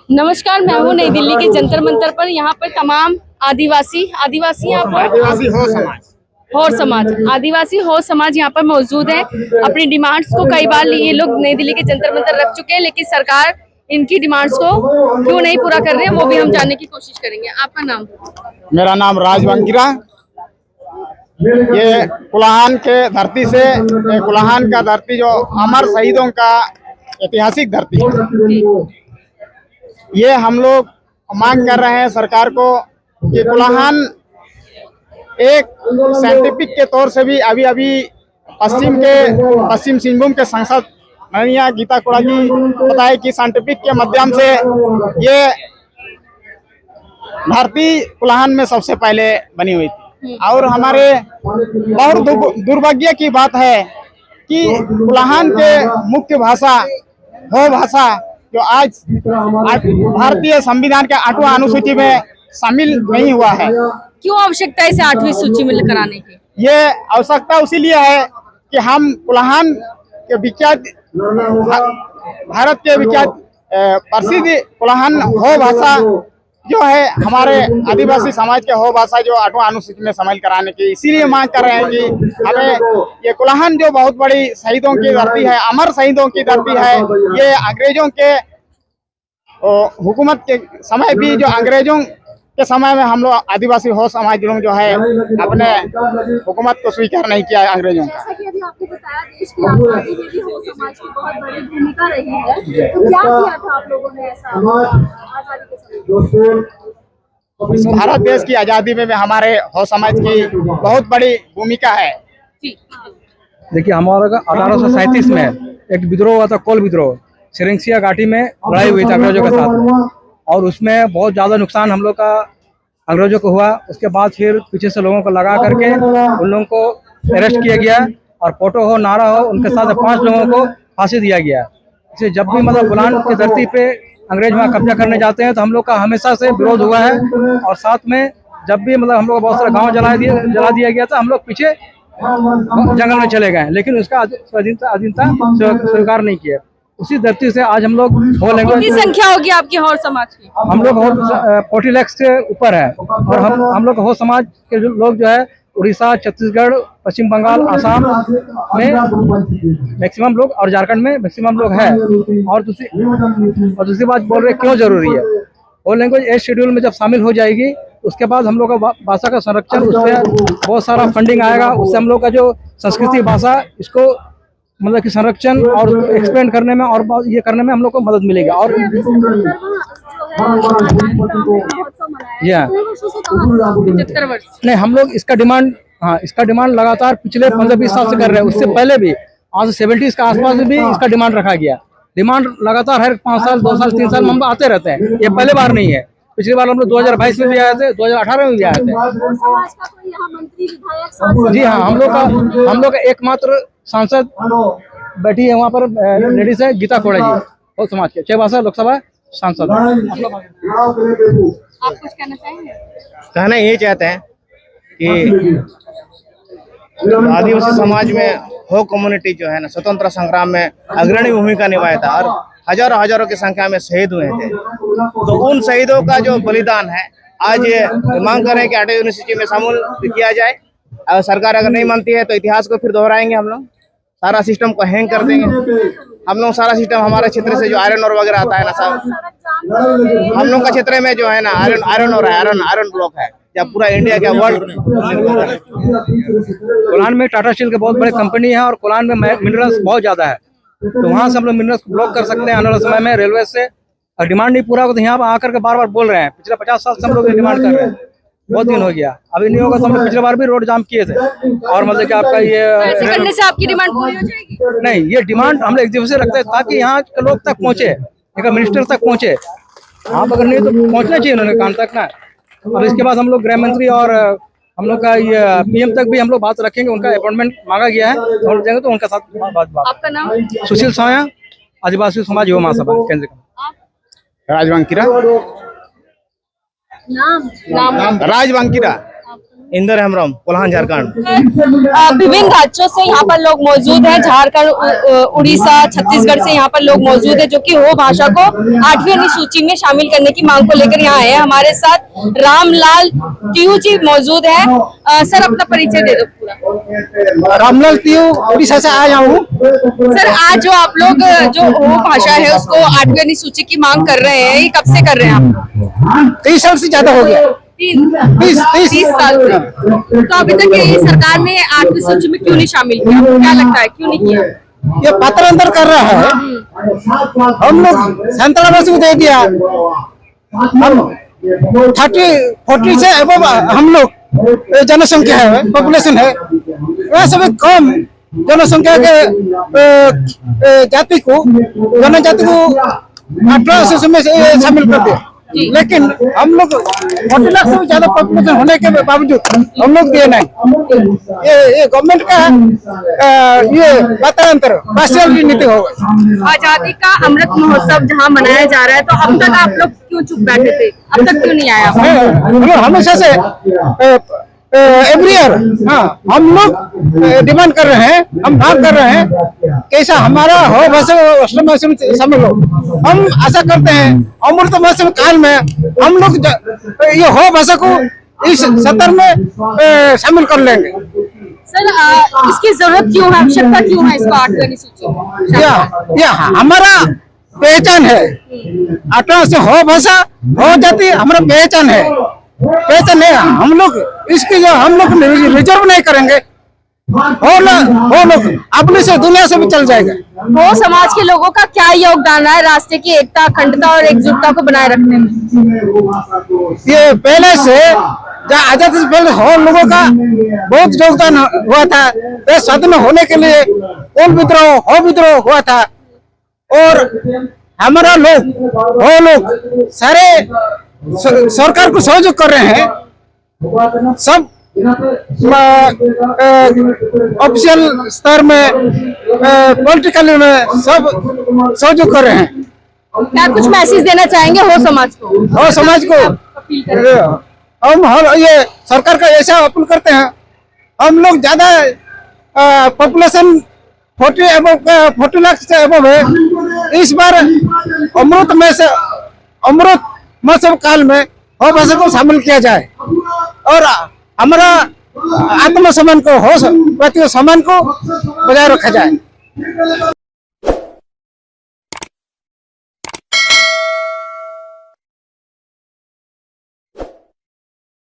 नमस्कार, मैं हूँ नई दिल्ली के जंतर मंतर पर। यहाँ पर तमाम आदिवासी यहाँ पर आदिवासी हो समाज यहाँ पर मौजूद है। अपनी डिमांड्स को कई बार ये लोग नई दिल्ली के जंतर मंतर रख चुके हैं, लेकिन सरकार इनकी डिमांड्स को क्यों नहीं पूरा कर रही है, वो भी हम जानने की कोशिश करेंगे। आपका नाम? मेरा नाम राज बंकीरा। ये कुलाहान के धरती से, कुलाहान का धरती जो अमर शहीदों का ऐतिहासिक धरती है। ये हम लोग मांग कर रहे हैं सरकार को कि कुलाहान एक साइंटिफिक के तौर से भी अभी पश्चिम सिंहभूम के सांसद माननीय गीता कोड़ा जी बताए कि साइंटिफिक के माध्यम से ये धरती कुलाहान में सबसे पहले बनी हुई थी। और हमारे बहुत दुर्भाग्य की बात है कि कुलाहान के मुख्य भाषा हो भाषा जो आज भारतीय संविधान के 8वां अनुसूची में शामिल नहीं हुआ है। क्यों आवश्यकता है इसे 8वीं सूची में कराने की? ये आवश्यकता उसीलिए है कि हम कुलाहान के विख्यात, भारत के विख्यात प्रसिद्ध कुलाहान हो भाषा जो है हमारे आदिवासी समाज के हो भाषा जो 8वां अनुसूची में शामिल कराने की इसीलिए मांग कर रहे हैं कि हमें ये कुलाहान जो बहुत बड़ी शहीदों की धरती है, अमर शहीदों की धरती है। ये अंग्रेजों के हुकूमत के समय भी, जो अंग्रेजों के समय में हम लोग आदिवासी हो समाज लोग जो है अपने हुकूमत को स्वीकार नहीं किया अंग्रेजों का। आपने बताया देश की आजादी में भी हो समाज की बहुत बड़ी भूमिका रही है, तो क्या किया था आप लोगों ने ऐसा आजादी के समय? भारत देश की आजादी में भी हमारे हो समाज की बहुत बड़ी भूमिका है। देखिए, हमारा 1837 में एक विद्रोह हुआ था, कोल विद्रोह। सिरिंसिया घाटी में लड़ाई हुई थी अंग्रेजों के साथ, और उसमें बहुत ज़्यादा नुकसान हम लोग का अंग्रेजों को हुआ। उसके बाद फिर पीछे से लोगों को लगा करके उन लोगों को अरेस्ट किया गया, और फोटो हो नारा हो उनके साथ 5 लोगों को फांसी दिया गया। इसलिए जब भी मतलब कुलाहान की धरती पे अंग्रेज वहाँ कब्जा करने जाते हैं तो हम लोग का हमेशा से विरोध हुआ है। और साथ में जब भी मतलब हम लोग बहुत सारे गाँव जला दिया गया था, हम लोग पीछे जंगल में चले गए, लेकिन उसका अधीनता स्वीकार नहीं किया। उसी धरती से आज हम लोग हो लैंग्वेज कितनी संख्या होगी आपकी हो समाज की? हम लोग 40 लाख से ऊपर है। और हम लोग हो समाज के लोग जो है उड़ीसा, छत्तीसगढ़, पश्चिम बंगाल, आसाम में मैक्सिमम लोग, और झारखंड में मैक्सिमम लोग है। और दूसरी बात बोल रहे क्यों जरूरी है, हो लैंग्वेज 8 शेड्यूल में जब शामिल हो जाएगी उसके बाद हम लोग का भाषा का संरक्षण, उससे बहुत सारा फंडिंग आएगा। उससे हम लोग का जो संस्कृति भाषा, इसको मतलब कि संरक्षण और एक्सपेंड करने में और ये करने में हम लोग को मदद मिलेगी। और नहीं, हम लोग इसका डिमांड लगातार पिछले 15-20 साल से कर रहे हैं। उससे पहले भी आज 70s के आसपास भी इसका डिमांड रखा गया। डिमांड लगातार हर 5 साल, 2 साल, 3 साल में हम आते रहते हैं। ये पहले बार नहीं है। पिछली बार हम लोग 2022 में भी आए थे, 2018 में भी आए थे। जी हाँ, हम लोग का एकमात्र सांसद बैठी है वहाँ पर, लेडीज है, गीता कोड़ा जी, हो समाज के 6 भाषा लोकसभा सांसद। आप कुछ कहना चाहेंगे? कहना यही चाहते हैं कि आदिवासी समाज में हो कम्युनिटी जो है ना, स्वतंत्र संग्राम में अग्रणी भूमिका निभाया था और हजारों की संख्या में शहीद हुए थे। तो उन शहीदों का जो बलिदान है, आज ये मांग कर रहे हैं कि 8वीं अनुसूची में शामिल किया जाए। और सरकार अगर नहीं मानती है तो इतिहास को फिर दोहराएंगे हम लोग, सारा सिस्टम को हैंग कर देंगे हम लोग। सारा सिस्टम हमारे क्षेत्र से जो आयरन और वगैरह आता है ना, सब हम लोग का क्षेत्र में जो है ना आयरन ब्लॉक है, जब पूरा इंडिया का वर्ल्ड। कुलाहान में टाटा स्टील के बहुत बड़े कंपनी है, और कुलाहान में मिनरल्स बहुत ज्यादा है, तो वहाँ से हम लोग मिनरल्स ब्लॉक कर सकते हैं आने वाले समय में रेलवे से। और डिमांड नहीं पूरा होगा तो यहाँ आकर के बार बोल रहे हैं। पिछले 50 साल से हम लोग डिमांड कर रहे हैं, बहुत दिन हो गया, अभी नहीं होगा तो हम लोग पिछले बार भी रोड जाम किए थे। और मतलब कि आपका ये ऐसे करने से आपकी डिमांड पूरी हो जाएगी? नहीं, ये डिमांड हम लोग एक दिवसीय रखते हैं ताकि यहाँ के लोग तक पहुँचे, एक मिनिस्टर तक पहुँचे। आप अगर नहीं तो पहुँचना चाहिए उन्होंने कान तक ना। और इसके बाद हम लोग गृह मंत्री और हम लोग का ये PM तक भी हम लोग बात रखेंगे। उनका अपॉइंटमेंट मांगा गया है, और जाएंगे तो उनका साथ बात। आपका नाम? सुशील साया, आदिवासी समाज युवा महासभा केंद्र। राज बंकीरा। नाम? राज बंकीरा। इंदर हेम्ब्रम, कोल्हान, झारखंड। विभिन्न राज्यों से यहाँ पर लोग मौजूद हैं, झारखंड, उड़ीसा, छत्तीसगढ़ से यहाँ पर लोग मौजूद हैं, जो कि हो भाषा को 8वीं अनुसूची में शामिल करने की मांग को लेकर यहाँ आए हैं। हमारे साथ रामलाल टियू जी मौजूद हैं। सर, अपना परिचय दे दो पूरा। रामलाल टियू उड़ीसा से आया हूँ। सर, आज जो आप लोग जो हो भाषा है उसको 8वीं अनुसूची की मांग कर रहे हैं, ये कब से कर रहे हैं आप? 30 साल से ज्यादा हो गया। 30 साल से। तो अभी तक ये सरकार ने 8वीं सूची में क्यों नहीं शामिल किया? आपको क्या लगता है क्यों नहीं किया? ये पात्रांतर कर रहा है। हम लोग संतरावासी को दे दिया। हम 40 से अब हम लोग जनसंख्या है, पॉपुलेशन है, वह सभी कम जनसंख्या के जाति को, जनजाति को 1800 में से शामिल कर दिया। लेकिन हम लोग 40 लाख से ज्यादा पॉपुलेशन होने के बावजूद हम लोग दिए नहीं। ये गवर्नमेंट का ये पात्रांतर पार्शियल नीति होगा। आजादी का अमृत महोत्सव जहाँ मनाया जा रहा है, तो अब तक आप लोग क्यों चुप बैठे थे? अब तक क्यों नहीं आया? हम लोग हमेशा से एवरी ईयर हम लोग डिमांड कर रहे हैं, हम मांग कर रहे हैं कैसा हमारा हो भाषा मौसम शामिल हो। हम आशा करते हैं अमृत महोत्सव काल में हम लोग ये हो भाषा को इस सत्र में शामिल कर लेंगे। सर, इसकी जरूरत क्यों है, आवश्यकता क्यों है इसको 8वीं अनुसूची में? या हमारा पहचान है। 18 से हो भाषा हो जाती हमारा पहचान है। हम लोग इसकी जो हम लोग रिजर्व नहीं करेंगे, हो लोग अपने से दुनिया से भी चल जाएगा। वो समाज के लोगों का क्या योगदान है राष्ट्र की एकता, अखंडता और एकजुटता को बनाए रखने में? ये पहले से आजादी से पहले हो लोगों का बहुत योगदान हुआ था। देश स्वाधीन होने के लिए कोल विद्रोह हुआ था, और हमारा लोग सारे सरकार को सहयोग कर रहे हैं। सब ऑफिशियल स्तर में, पॉलिटिकल में सब सहयोग कर रहे हैं। क्या कुछ मैसेज देना चाहेंगे हो समाज को? और समाज को हम ये सरकार का ऐसा अपील करते हैं। हम लोग ज्यादा पॉपुलेशन 40 लाख से एबव है। इस बार अमृत महोत्सव काल में हो भाषा को शामिल किया जाए, और हमारा आत्मसम्मान को, हो सम्मान को बजाय रखा जाए।